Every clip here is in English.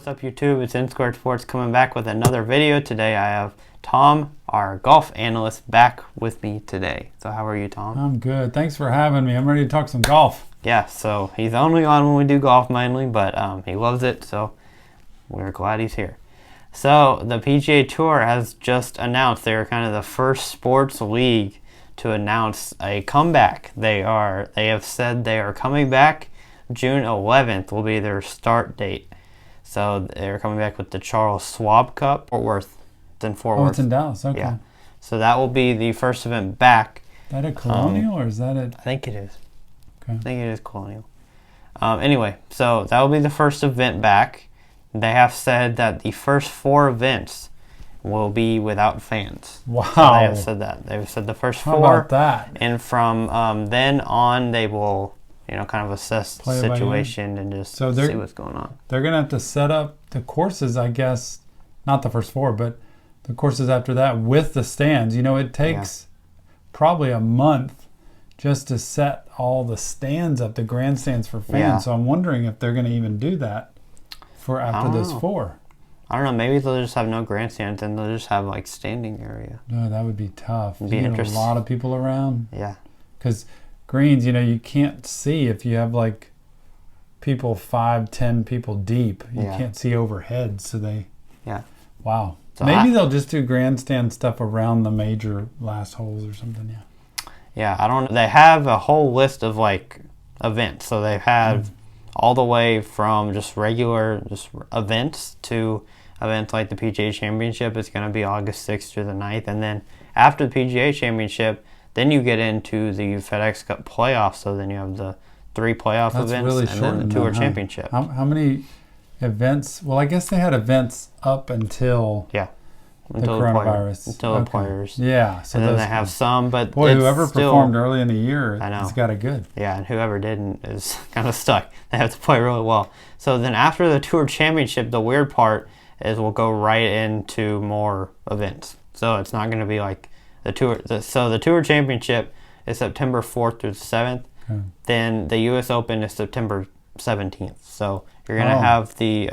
what's up YouTube? It's N Squared Sports coming back with another video. Today I have Tom, our golf analyst, back with me today. So how are you, Tom? I'm good. Thanks for having me. I'm ready to talk some golf. Yeah, so he's only on when we do golf mainly, but he loves it, so we're glad he's here. So the PGA Tour has just announced they are kind of the first sports league to announce a comeback. They have said they are coming back. June 11th will be their start date. So they're coming back with the Charles Schwab Cup, Fort Worth. It's in Fort Worth. It's in Dallas, okay. Yeah. So that will be the first event back. Is that a Colonial or is that a... I think it is. Okay. I think it is Colonial. Anyway, so that will be the first event back. They have said that the first 4 events will be without fans. Wow. So they have said that. They've said the first 4. How about that? And from then on, they will, kind of assess the situation and just see what's going on. They're going to have to set up the courses, I guess, not the first 4, but the courses after that with the stands. It takes probably a month just to set all the stands up, the grandstands for fans. Yeah. So I'm wondering if they're going to even do that for after this 4. I don't know. Maybe they'll just have no grandstands and they'll just have like standing area. No, that would be tough. It'd be a interesting. lot of people around. Yeah. Because greens, you can't see if you have like people 5-10 people deep. You can't see overhead, so they. Yeah. Wow. So maybe they'll just do grandstand stuff around the major last holes or something. Yeah. Yeah, I don't. They have a whole list of like events. So they have all the way from just regular events to events like the PGA Championship. It's going to be August 6th through the 9th, and then after the PGA Championship, then you get into the FedEx Cup playoffs. So then you have the 3 playoff events really and then the Tour Championship. How many events? Well, I guess they had events up until the coronavirus. Until the players. Yeah. So and then they have some, but boy, whoever performed early in the year has got it good. Yeah, and whoever didn't is kind of stuck. They have to play really well. So then after the Tour Championship, the weird part is we'll go right into more events. So it's not going to be like the Tour. So the Tour Championship is September 4th through the 7th. Okay. Then the U.S. Open is September 17th. So you're going to have the...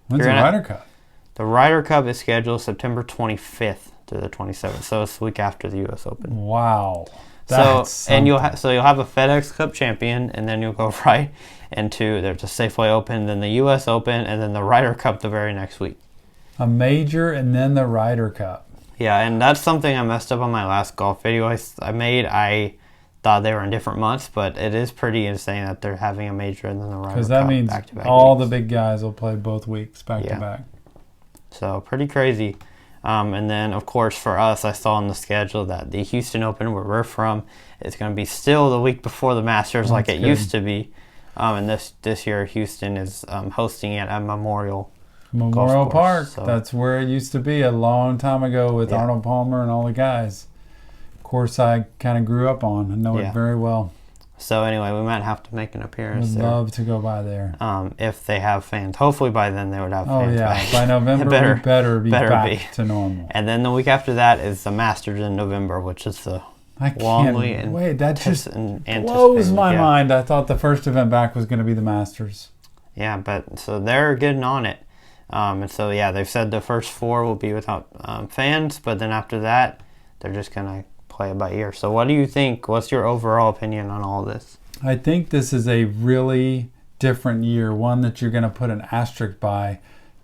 When's the Ryder Cup? The Ryder Cup is scheduled September 25th to the 27th. So it's the week after the U.S. Open. Wow. And you'll have a FedEx Cup champion, and then you'll go right into there's a Safeway Open, then the U.S. Open, and then the Ryder Cup the very next week. A major and then the Ryder Cup. Yeah, and that's something I messed up on my last golf video I made. I thought they were in different months, but it is pretty insane that they're having a major and then the Ryder Cup. Because that means all the big guys will play both weeks back to back. So pretty crazy. And then, of course, for us, I saw on the schedule that the Houston Open, where we're from, is going to be still the week before the Masters like it used to be. And this year, Houston is hosting it at Memorial Park. So. That's where it used to be a long time ago with Arnold Palmer and all the guys. Course I kind of grew up on and know it very well. So anyway, we might have to make an appearance there. Would love to go by there. If they have fans. Hopefully by then they would have fans back. By November we better be back to normal. And then the week after that is the Masters in November, which is the that just blows my mind. I thought the first event back was going to be the Masters. Yeah, but so they're getting on it. And so, they've said the first 4 will be without fans, but then after that, they're just going to play it by ear. So what do you think? What's your overall opinion on all this? I think this is a really different year, one that you're going to put an asterisk by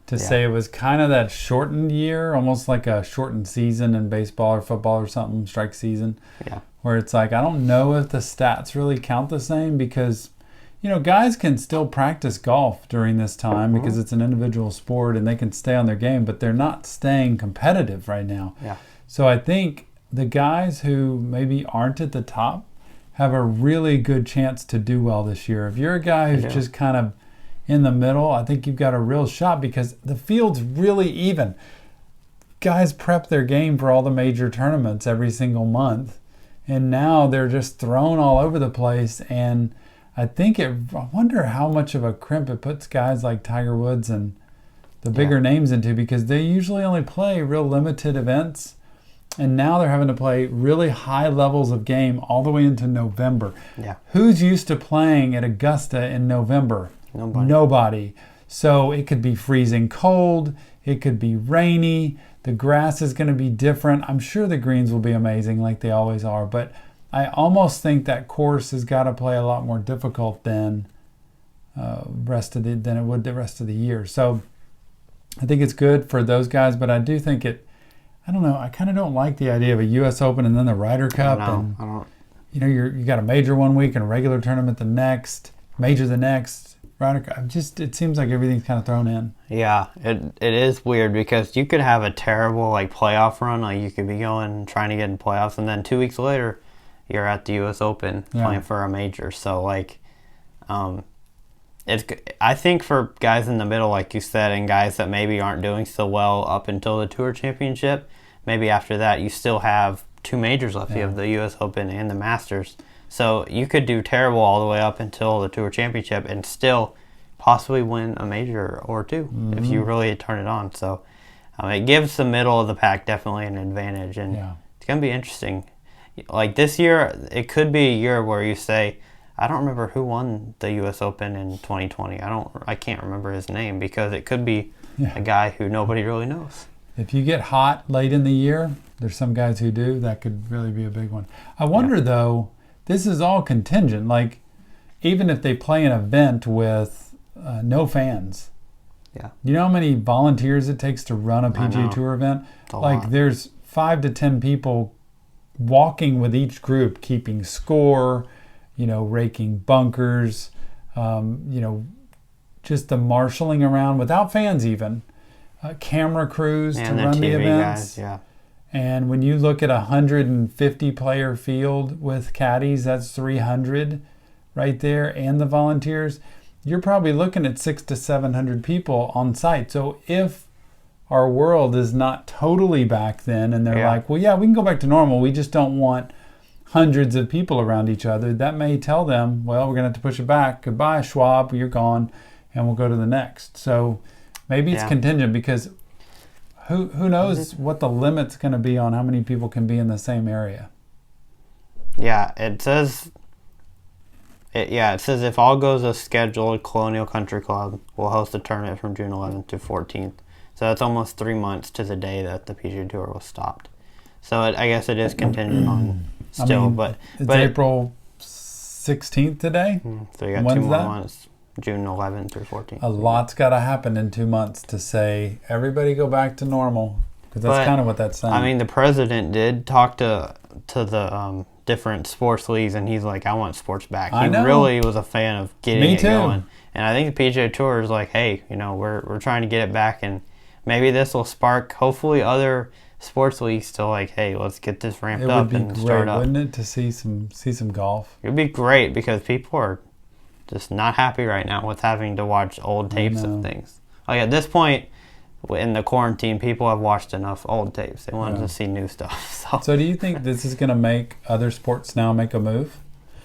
to say it was kind of that shortened year, almost like a shortened season in baseball or football or something, strike season, where it's like, I don't know if the stats really count the same because, guys can still practice golf during this time because it's an individual sport and they can stay on their game, but they're not staying competitive right now. Yeah. So I think the guys who maybe aren't at the top have a really good chance to do well this year. If you're a guy who's just kind of in the middle, I think you've got a real shot because the field's really even. Guys prep their game for all the major tournaments every single month, and now they're just thrown all over the place. And I wonder how much of a crimp it puts guys like Tiger Woods and the bigger names into, because they usually only play real limited events. And now they're having to play really high levels of game all the way into November. Yeah. Who's used to playing at Augusta in November? Nobody. So it could be freezing cold. It could be rainy. The grass is going to be different. I'm sure the greens will be amazing like they always are. But I almost think that course has got to play a lot more difficult than than it would the rest of the year. So I think it's good for those guys. But I do think I don't know. I kind of don't like the idea of a U.S. Open and then the Ryder Cup. I don't. You got a major one week and a regular tournament the next, major the next. Ryder Cup. It seems like everything's kind of thrown in. Yeah, it is weird because you could have a terrible playoff run. Like you could be trying to get in playoffs, and then 2 weeks later, you're at the U.S. Open playing for a major. So I think for guys in the middle, like you said, and guys that maybe aren't doing so well up until the Tour Championship, maybe after that you still have 2 majors left. You have the U.S. Open and the Masters. So you could do terrible all the way up until the Tour Championship and still possibly win a major or 2 if you really turn it on. So it gives the middle of the pack definitely an advantage, and it's going to be interesting. Like this year, it could be a year where you say, I don't remember who won the U.S. Open in 2020. I can't remember his name because it could be a guy who nobody really knows. If you get hot late in the year, there's some guys who do. That could really be a big one. I wonder though. This is all contingent. Like, even if they play an event with no fans, you know how many volunteers it takes to run a PGA Tour event? Like, there's 5 to 10 people walking with each group, keeping score, raking bunkers, just the marshalling around without fans even, camera crews to run the events. Guys, And when you look at a 150-player field with caddies, that's 300 right there, and the volunteers, you're probably looking at 600 to 700 people on site. So if our world is not totally back then, and they're like, well, we can go back to normal. We just don't want hundreds of people around each other. That may tell them, well, we're going to have to push it back. Goodbye, Schwab, you're gone, and we'll go to the next. So maybe it's contingent because who knows what the limit's going to be on how many people can be in the same area. Yeah, it says if all goes as scheduled, Colonial Country Club will host a tournament from June 11th to 14th. So that's almost 3 months to the day that the PGA Tour was stopped. So I guess it is contingent on still, but April 16th today. So you got When's 2 more that? months, June 11th through 14th. A lot's got to happen in 2 months to say everybody go back to normal, because that's kind of what that's saying. I mean, the president did talk to the different sports leagues, and he's like, I want sports back. He really was a fan of getting it going. And I think the PGA Tour is like, hey, we're trying to get it back, and maybe this will spark, hopefully, other sports leagues to like, hey, let's get this ramped up and start up. Wouldn't it, to see some golf? It would be great because people are just not happy right now with having to watch old tapes of things. Like at this point in the quarantine, people have watched enough old tapes. They wanted to see new stuff. So do you think this is going to make other sports now make a move?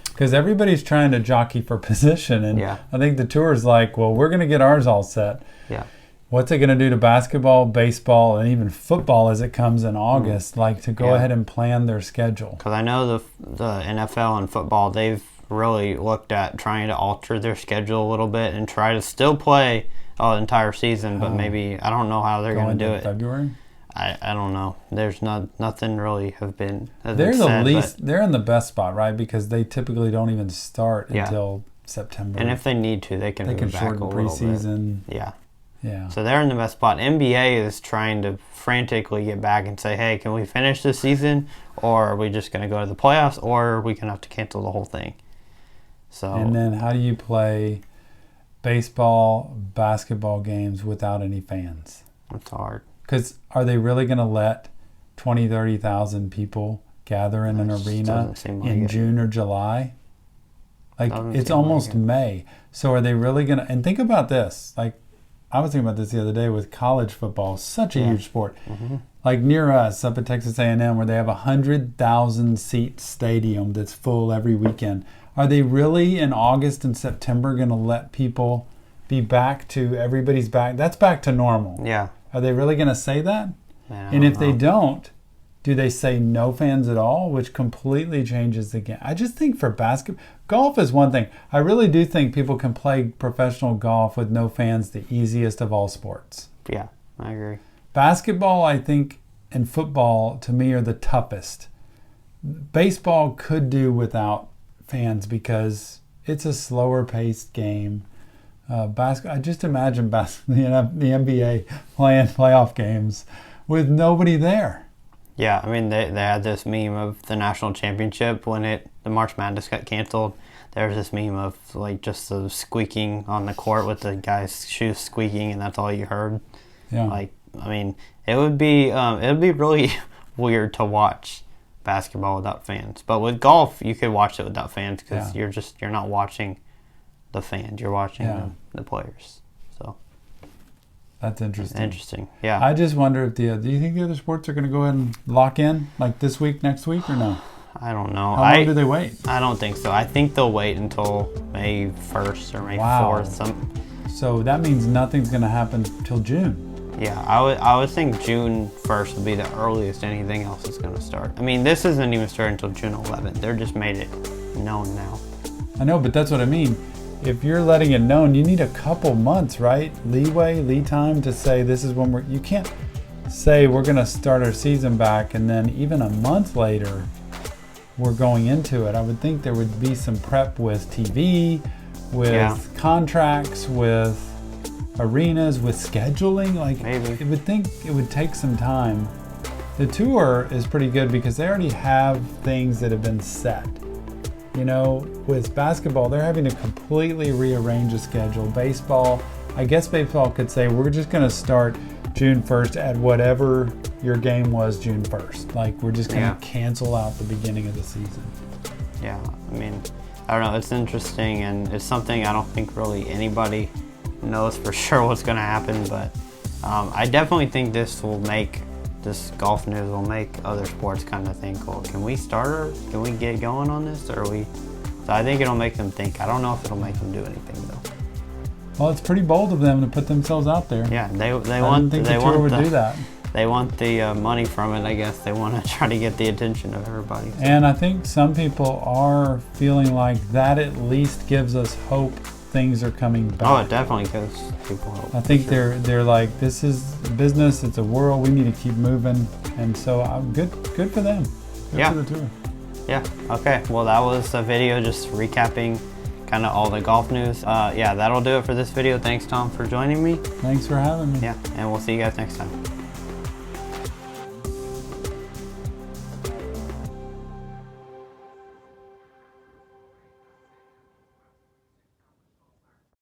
Because everybody's trying to jockey for position, and I think the tour is like, well, we're going to get ours all set. Yeah. What's it going to do to basketball, baseball, and even football as it comes in August, like to go ahead and plan their schedule? Because I know the NFL and football, they've really looked at trying to alter their schedule a little bit and try to still play the entire season, but maybe, I don't know how they're going to do it. February? I don't know. There's nothing really has been they're in the best spot, right? Because they typically don't even start until September. And if they need to, they can move back a little preseason. bit. Yeah. Yeah. So they're in the best spot. NBA is trying to frantically get back and say, hey, can we finish this season, or are we just going to go to the playoffs, or are we going to have to cancel the whole thing? So. And then how do you play baseball, basketball games without any fans? It's hard. Because are they really going to let 20,000, 30,000 people gather in an arena in June or July? Like, it's almost May. So are they really going to... And think about this. Like, I was thinking about this the other day with college football. Such a huge sport. Mm-hmm. Like near us, up at Texas A&M, where they have 100,000 seat stadium that's full every weekend. Are they really in August and September going to let people be back to everybody's back? That's back to normal. Yeah. Are they really going to say that? And if they don't, Do they say no fans at all, which completely changes the game? I just think for basketball, golf is one thing. I really do think people can play professional golf with no fans the easiest of all sports. Yeah, I agree. Basketball, I think, and football, to me, are the toughest. Baseball could do without fans because it's a slower paced game. I just imagine the NBA playing playoff games with nobody there. Yeah, I mean, they had this meme of the national championship when the March Madness got canceled. There was this meme of like just the squeaking on the court with the guy's shoes squeaking, and that's all you heard. Yeah. Like, I mean, it would be really weird to watch basketball without fans. But with golf, you could watch it without fans because you're not watching the fans. You're watching the players. So that's interesting. Interesting. Yeah. I just wonder if do you think the other sports are going to go ahead and lock in like this week, next week, or no? I don't know. How long do they wait? I don't think so. I think they'll wait until May 1st or May 4th. So that means nothing's going to happen till June. Yeah, I would think June 1st would be the earliest anything else is going to start. I mean, this isn't even starting until June 11th. They're just made it known now. I know, but that's what I mean. If you're letting it known, you need a couple months, right? Lead time to say this is when you can't say we're going to start our season back and then even a month later we're going into it. I would think there would be some prep with TV, with contracts, with arenas, with scheduling. Like, maybe. I would think it would take some time. The tour is pretty good because they already have things that have been set. You know, with basketball, they're having to completely rearrange a schedule. Baseball, I guess baseball could say, we're just going to start June 1st at whatever your game was June 1st. Like, we're just going to cancel out the beginning of the season. Yeah, I mean, I don't know. It's interesting, and it's something I don't think really anybody knows for sure what's going to happen, but I definitely think this golf news will make other sports kind of think, well, can we start or can we get going on this? So I think it'll make them think. I don't know if it'll make them do anything though. Well, it's pretty bold of them to put themselves out there. Yeah, they I want didn't think the tour would do that. They want the money from it, I guess. They want to try to get the attention of everybody. And I think some people are feeling like that at least gives us hope things are coming back. Oh, it definitely gives people hope. I think they're like, this is business, it's a world, we need to keep moving. And so good for them. Good for the tour. Yeah, okay. Well, that was a video just recapping kind of all the golf news. That'll do it for this video. Thanks, Tom, for joining me. Thanks for having me. Yeah, and we'll see you guys next time.